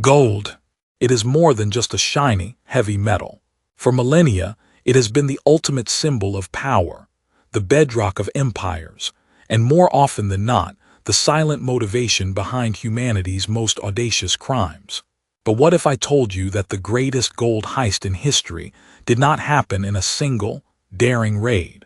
Gold. It is more than just a shiny, heavy metal. For millennia, it has been the ultimate symbol of power, the bedrock of empires, and more often than not, the silent motivation behind humanity's most audacious crimes. But what if I told you that the greatest gold heist in history did not happen in a single, daring raid?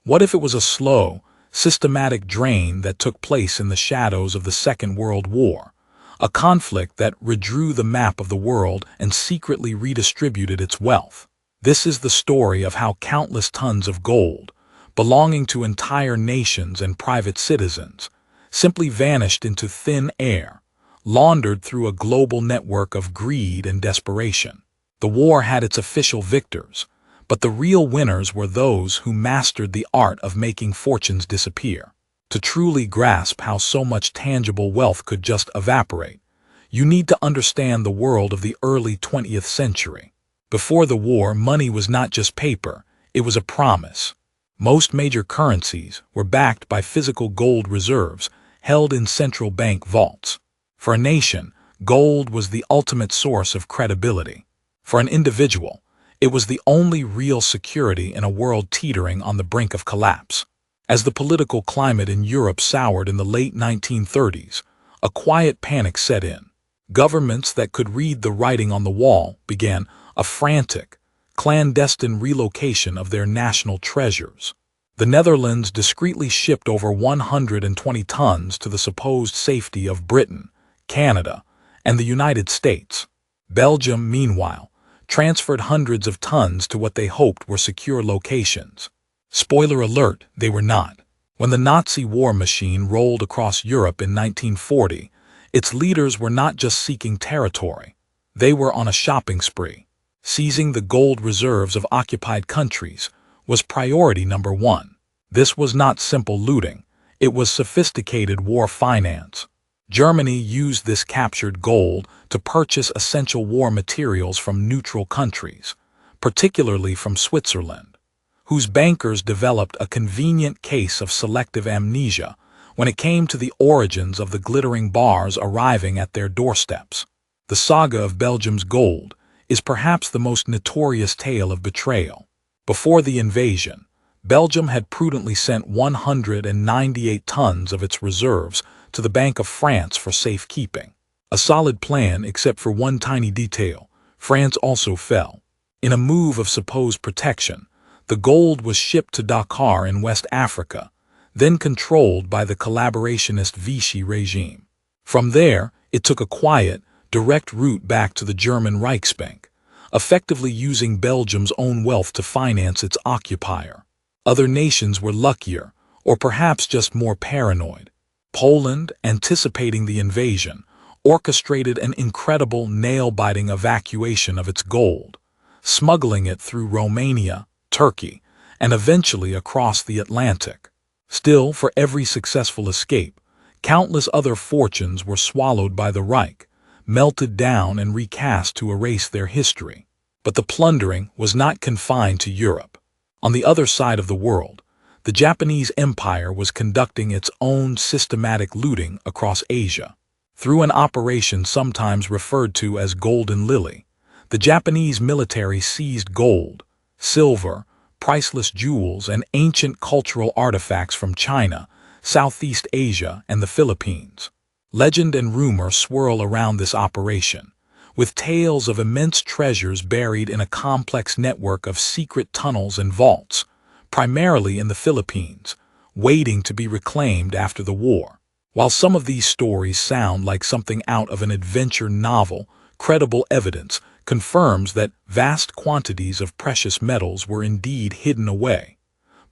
What if it was a slow, systematic drain that took place in the shadows of the Second World War, a conflict that redrew the map of the world and secretly redistributed its wealth? This is the story of how countless tons of gold, belonging to entire nations and private citizens, simply vanished into thin air, laundered through a global network of greed and desperation. The war had its official victors, but the real winners were those who mastered the art of making fortunes disappear. To truly grasp how so much tangible wealth could just evaporate, you need to understand the world of the early 20th century. Before the war, money was not just paper, it was a promise. Most major currencies were backed by physical gold reserves held in central bank vaults. For a nation, gold was the ultimate source of credibility. For an individual, it was the only real security in a world teetering on the brink of collapse. As the political climate in Europe soured in the late 1930s, a quiet panic set in. Governments that could read the writing on the wall began a frantic, clandestine relocation of their national treasures. The Netherlands discreetly shipped over 120 tons to the supposed safety of Britain, Canada, and the United States. Belgium, meanwhile, transferred hundreds of tons to what they hoped were secure locations. Spoiler alert, they were not. When the Nazi war machine rolled across Europe in 1940, its leaders were not just seeking territory. They were on a shopping spree. Seizing the gold reserves of occupied countries was priority number one. This was not simple looting, it was sophisticated war finance. Germany used this captured gold to purchase essential war materials from neutral countries, particularly from Switzerland, whose bankers developed a convenient case of selective amnesia when it came to the origins of the glittering bars arriving at their doorsteps. The saga of Belgium's gold is perhaps the most notorious tale of betrayal. Before the invasion, Belgium had prudently sent 198 tons of its reserves to the Bank of France for safekeeping. A solid plan except for one tiny detail: France also fell. In a move of supposed protection, the gold was shipped to Dakar in West Africa, then controlled by the collaborationist Vichy regime. From there, it took a quiet, direct route back to the German Reichsbank, effectively using Belgium's own wealth to finance its occupier. Other nations were luckier, or perhaps just more paranoid. Poland, anticipating the invasion, orchestrated an incredible nail-biting evacuation of its gold, smuggling it through Romania, Turkey, and eventually across the Atlantic. Still, for every successful escape, countless other fortunes were swallowed by the Reich, melted down and recast to erase their history. But the plundering was not confined to Europe. On the other side of the world, the Japanese Empire was conducting its own systematic looting across Asia. Through an operation sometimes referred to as Golden Lily, the Japanese military seized gold, silver, priceless jewels, and ancient cultural artifacts from China, Southeast Asia, and the Philippines. Legend and rumor swirl around this operation, with tales of immense treasures buried in a complex network of secret tunnels and vaults, primarily in the Philippines, waiting to be reclaimed after the war. While some of these stories sound like something out of an adventure novel, credible evidence confirms that vast quantities of precious metals were indeed hidden away,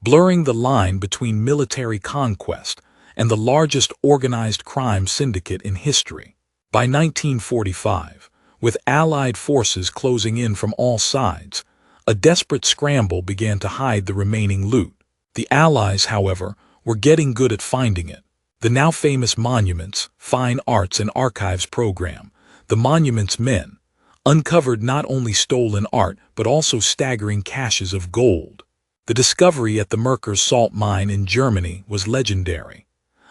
blurring the line between military conquest and the largest organized crime syndicate in history. By 1945, with Allied forces closing in from all sides, a desperate scramble began to hide the remaining loot. The Allies, however, were getting good at finding it. The now famous Monuments, Fine Arts and Archives program, the Monuments Men, uncovered not only stolen art but also staggering caches of gold. The discovery at the Merkers salt mine in Germany was legendary.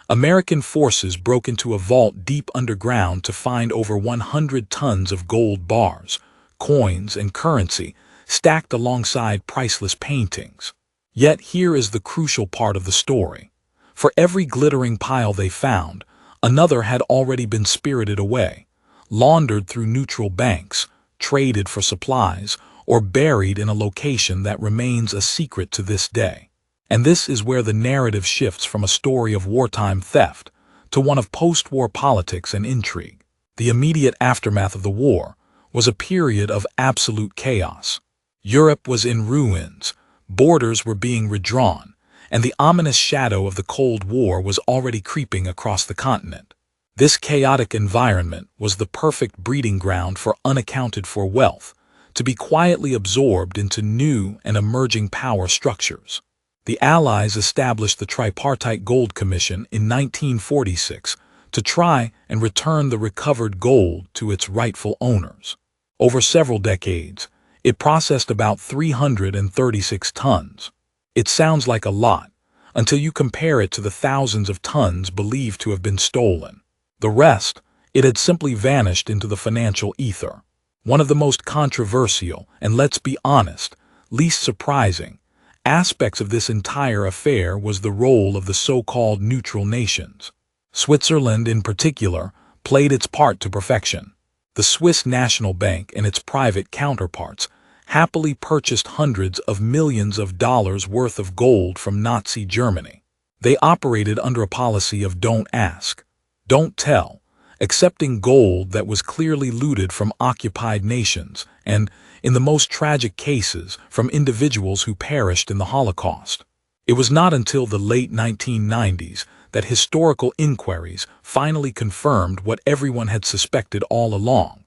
American forces broke into a vault deep underground to find over 100 tons of gold bars, coins, and currency stacked alongside priceless paintings. Yet here is the crucial part of the story. For every glittering pile they found, another had already been spirited away, laundered through neutral banks, traded for supplies, or buried in a location that remains a secret to this day. And this is where the narrative shifts from a story of wartime theft to one of post-war politics and intrigue. The immediate aftermath of the war was a period of absolute chaos. Europe was in ruins, borders were being redrawn, and the ominous shadow of the Cold War was already creeping across the continent. This chaotic environment was the perfect breeding ground for unaccounted-for wealth to be quietly absorbed into new and emerging power structures. The Allies established the Tripartite Gold Commission in 1946 to try and return the recovered gold to its rightful owners. Over several decades, it processed about 336 tons. It sounds like a lot, until you compare it to the thousands of tons believed to have been stolen. The rest, it had simply vanished into the financial ether. One of the most controversial, and let's be honest, least surprising, aspects of this entire affair was the role of the so-called neutral nations. Switzerland, in particular, played its part to perfection. The Swiss National Bank and its private counterparts happily purchased hundreds of millions of dollars worth of gold from Nazi Germany. They operated under a policy of don't ask, don't tell, accepting gold that was clearly looted from occupied nations and, in the most tragic cases, from individuals who perished in the Holocaust. It was not until the late 1990s that historical inquiries finally confirmed what everyone had suspected all along.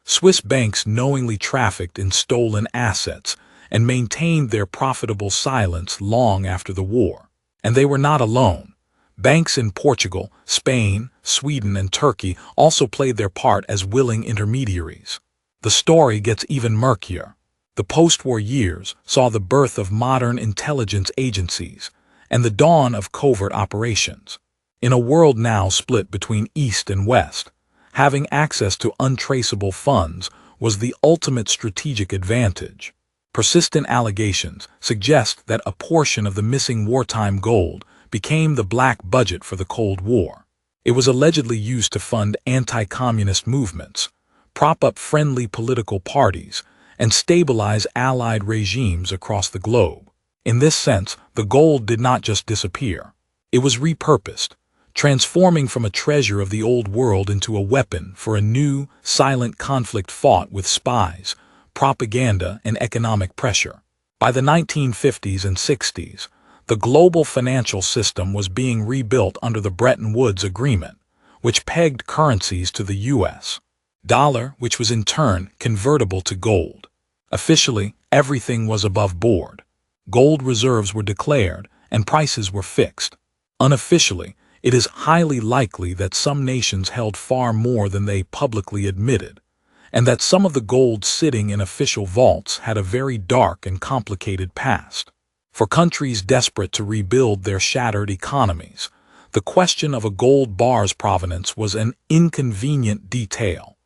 Swiss banks knowingly trafficked in stolen assets and maintained their profitable silence long after the war. And they were not alone. Banks in Portugal, Spain, Sweden, and Turkey also played their part as willing intermediaries. The story gets even murkier. The post-war years saw the birth of modern intelligence agencies and the dawn of covert operations. In a world now split between East and West, having access to untraceable funds was the ultimate strategic advantage. Persistent allegations suggest that a portion of the missing wartime gold became the black budget for the Cold War. It was allegedly used to fund anti-communist movements, prop up friendly political parties, and stabilize allied regimes across the globe. In this sense, the gold did not just disappear. It was repurposed, transforming from a treasure of the old world into a weapon for a new, silent conflict fought with spies, propaganda, and economic pressure. By the 1950s and 60s, the global financial system was being rebuilt under the Bretton Woods Agreement, which pegged currencies to the U.S. dollar, which was in turn convertible to gold. Officially, everything was above board. Gold reserves were declared, and prices were fixed. Unofficially, it is highly likely that some nations held far more than they publicly admitted, and that some of the gold sitting in official vaults had a very dark and complicated past. For countries desperate to rebuild their shattered economies, the question of a gold bar's provenance was an inconvenient detail,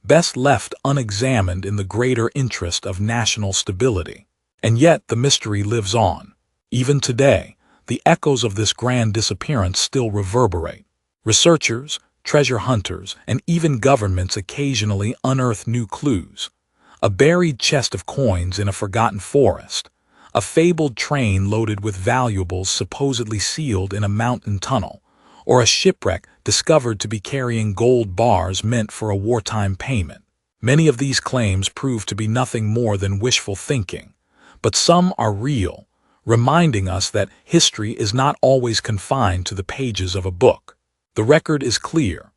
best left unexamined in the greater interest of national stability. And yet the mystery lives on. Even today, the echoes of this grand disappearance still reverberate. Researchers, treasure hunters, and even governments occasionally unearth new clues. A buried chest of coins in a forgotten forest, a fabled train loaded with valuables supposedly sealed in a mountain tunnel, or a shipwreck discovered to be carrying gold bars meant for a wartime payment. Many of these claims prove to be nothing more than wishful thinking, but some are real, reminding us that history is not always confined to the pages of a book. The record is clear.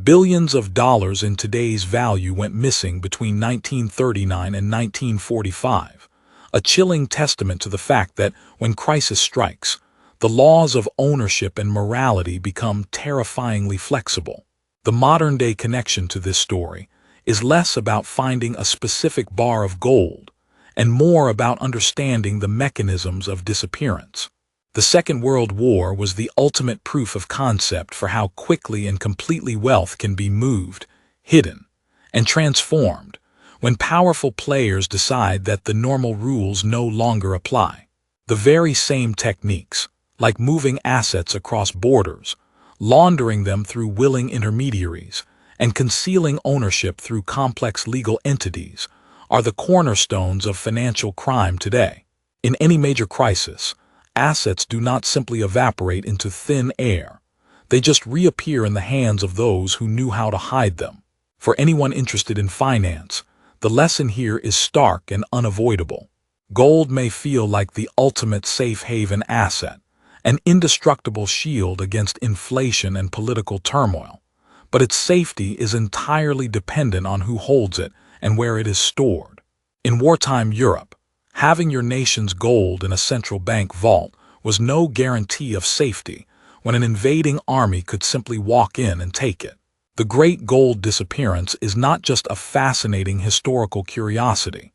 Billions of dollars in today's value went missing between 1939 and 1945, a chilling testament to the fact that when crisis strikes, the laws of ownership and morality become terrifyingly flexible. The modern-day connection to this story is less about finding a specific bar of gold and more about understanding the mechanisms of disappearance. The Second World War was the ultimate proof of concept for how quickly and completely wealth can be moved, hidden, and transformed when powerful players decide that the normal rules no longer apply. The very same techniques, like moving assets across borders, laundering them through willing intermediaries, and concealing ownership through complex legal entities, are the cornerstones of financial crime today. In any major crisis, assets do not simply evaporate into thin air. They just reappear in the hands of those who knew how to hide them. For anyone interested in finance, the lesson here is stark and unavoidable. Gold may feel like the ultimate safe haven asset, an indestructible shield against inflation and political turmoil, but its safety is entirely dependent on who holds it and where it is stored. In wartime Europe, having your nation's gold in a central bank vault was no guarantee of safety when an invading army could simply walk in and take it. The Great Gold Disappearance is not just a fascinating historical curiosity.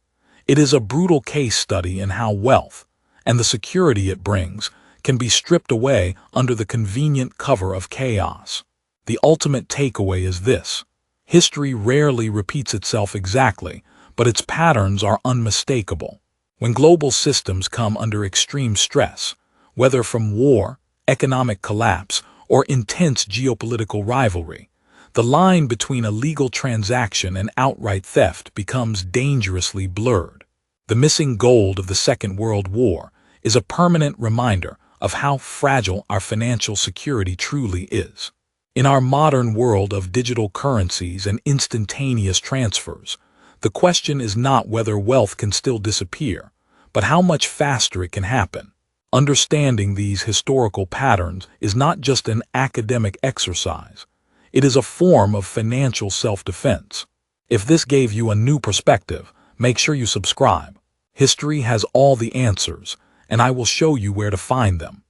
It is a brutal case study in how wealth, and the security it brings, can be stripped away under the convenient cover of chaos. The ultimate takeaway is this: history rarely repeats itself exactly, but its patterns are unmistakable. When global systems come under extreme stress, whether from war, economic collapse, or intense geopolitical rivalry, the line between a legal transaction and outright theft becomes dangerously blurred. The missing gold of the Second World War is a permanent reminder of how fragile our financial security truly is. In our modern world of digital currencies and instantaneous transfers, the question is not whether wealth can still disappear, but how much faster it can happen. Understanding these historical patterns is not just an academic exercise. It is a form of financial self-defense. If this gave you a new perspective, make sure you subscribe. History has all the answers, and I will show you where to find them.